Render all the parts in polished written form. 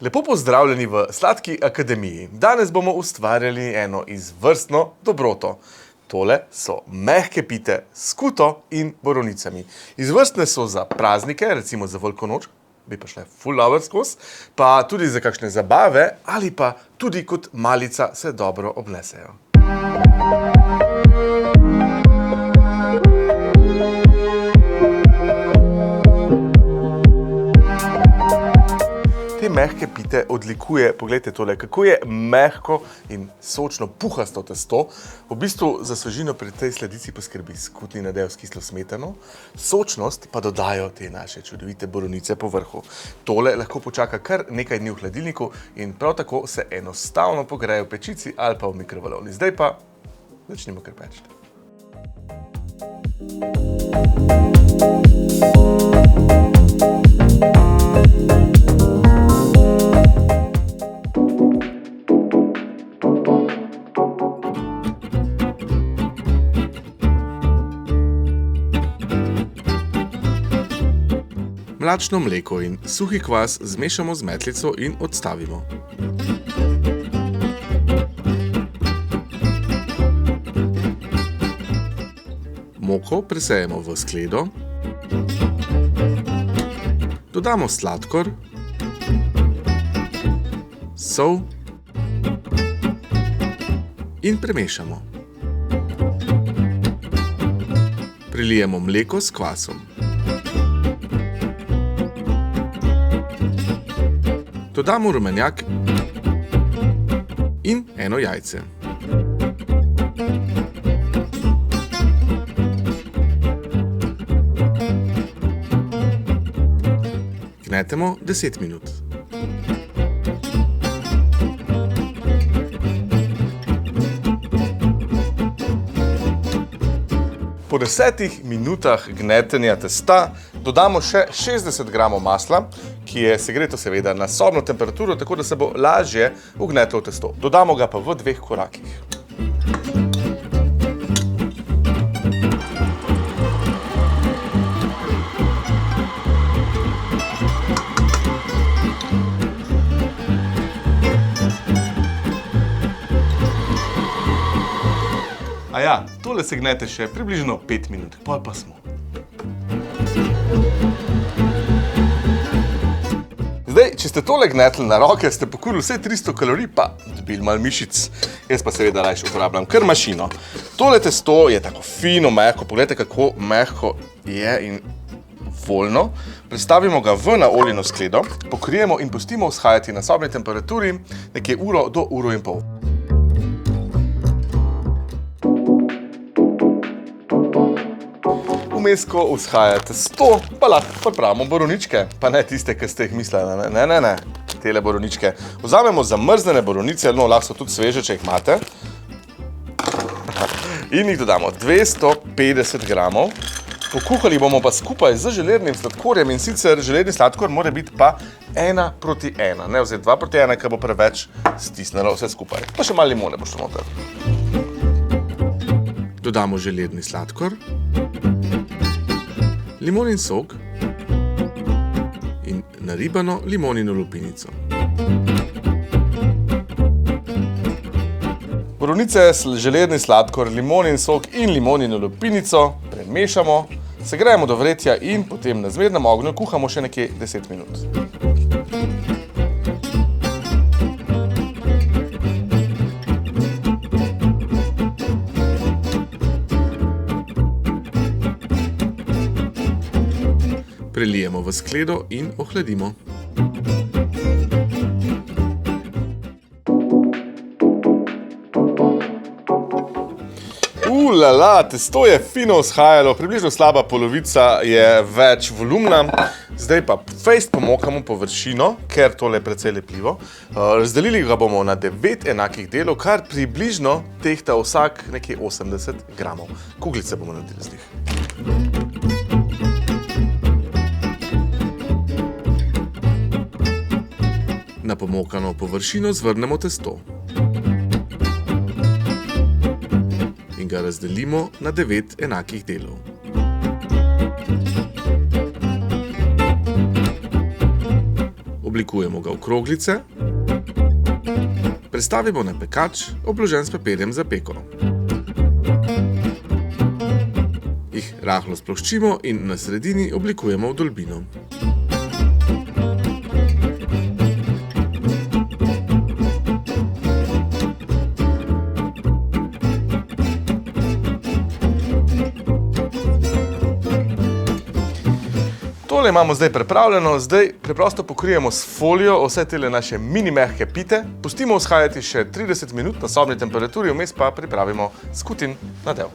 Lepo pozdravljeni v Sladki akademiji. Danes bomo ustvarjali eno izvrstno dobroto. Tole so mehke pite s skuto in borovnicami. Izvrstne so za praznike, recimo za veliko noč, bi pa šle ful dobro skozi, pa tudi za kakšne zabave ali pa tudi kot malica se dobro obnesejo. Te mehke pite odlikuje, poglejte tole, kako je mehko in sočno puhasto testo. V bistvu za svežino pri tej sladici poskrbi skutni nadev s kislo smetano, sočnost pa dodajo te naše čudovite borovnice po vrhu. Tole lahko počaka kar nekaj dni v hladilniku in prav tako se enostavno pogreje v pečici ali pa v mikrovalovni. Zdaj pa začnimo kar peči. Mlačno mleko in suhi kvas zmešamo z metlico in odstavimo. Moko presejemo v skledo. Dodamo sladkor, sol in premešamo. Prilijemo mleko s kvasom. Dodamo rumenjak in eno jajce. Gnetemo 10 minut. Po 10 minutah gnetenja testa dodamo še 60 gramov masla, ki je segreto seveda na sobno temperaturo, tako da se bo lažje vgnetlo v testo. Dodamo ga pa v 2 korakih. Aja, tole se gnete še približno 5 minut, pol pa smo. Zdaj, če ste tole gnetli na roke, ste pokurili vse 300 kalorij, pa dobili malo mišic. Jaz pa seveda rajši uporabljam kar mašino. Tole testo je tako fino, mehko, pogledajte, kako mehko je in voljno. Prestavimo ga v naoljeno skledo, pokrijemo in pustimo vzhajati na sobni temperaturi nekje uro do uro in pol. Vmes, ko vzhaja testo, pa lahko pripravimo borovničke, pa ne tiste, ki ste jih mislili, ne, tele borovničke. Vzamemo zamrznjene borovnice, no, lahko so tudi sveže, če jih imate. In jih dodamo 250 gramov. Pokuhali bomo pa skupaj z želernim sladkorjem, in sicer želerni sladkor mora biti pa 1:1, ne vzeti 2:1, ker bo preveč stisnilo vse skupaj. Pa še malo limone bo šlo noter. Dodamo želerni sladkor, limonin sok in naribano limonino lupinico. Borovnice, želerni sladkor, limonin sok in limonino lupinico premešamo, segrejemo do vretja in potem na zmernem ognju kuhamo še nekje 10 minut. Prelijemo v skledo in ohladimo. Ulala, testo je fino vzhajalo, približno slaba polovica je več volumna. Zdaj pa fejst pomokamo površino, ker tole je precej lepljivo. Razdelili ga bomo na 9 enakih delov, kar približno tehta vsak nekje 80 gramov. Kuglice bomo naredili z njih. Na pomokano površino zvrnemo testo in ga razdelimo na 9 enakih delov. Oblikujemo ga v kroglice. Prestavimo na pekač, obložen s papirjem za peko. Jih rahlo sploščimo in na sredini oblikujemo vdolbino. Tole imamo zdaj pripravljeno, zdaj preprosto pokrijemo s folijo vse tele naše mini mehke pite, pustimo vzhajati še 30 minut na sobni temperaturi, vmes pa pripravimo skutin nadev.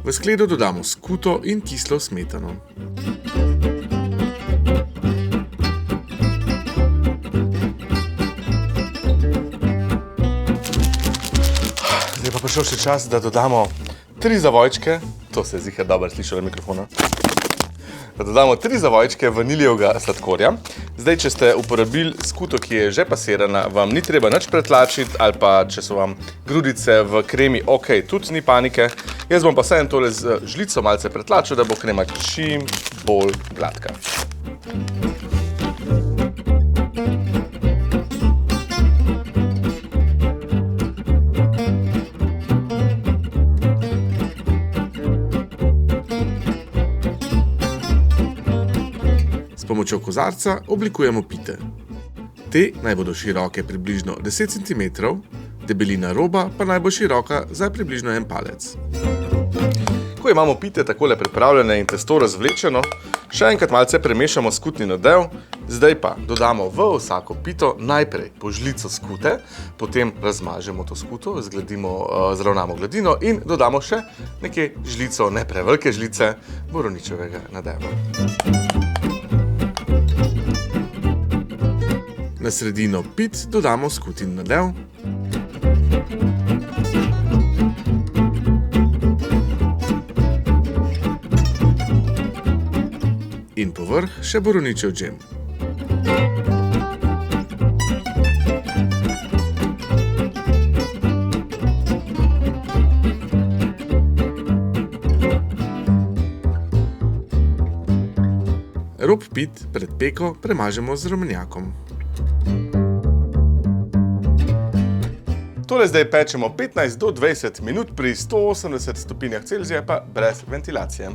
V skledo dodamo skuto in kislo smetano. Zdaj pa prišel še čas, da dodamo 3 zavojčke, to se je ziher dobro slišalo na mikrofonu, da dodamo 3 zavojčke vaniljevega sladkorja. Zdaj, če ste uporabili skuto, ki je že pasirana, vam ni treba nič pretlačiti, ali pa če so vam grudice v kremi ok, tudi ni panike. Jaz bom pa vseeno tole z žlico malce pretlačil, da bo krema čim bolj gladka. S pomočjo kozarca oblikujemo pite. Te naj bodo široke približno 10 cm, debelina roba pa naj bo široka za približno 1 palec. Ko imamo pite takole pripravljene in testo razvlečeno, še enkrat malce premešamo skutni nadev, zdaj pa dodamo v vsako pito najprej po žlico skute, potem razmažemo to skuto, zravnamo gladino in dodamo še nekaj žlico, ne prevelike žlice, borovničevega nadeva. Na sredino pit dodamo skutin nadev. In povrh še borovničev džem. Rob pit pred peko premažemo z rumenjakom. Tole zdaj pečemo 15 do 20 minut pri 180 stopinjah Celzija pa brez ventilacije.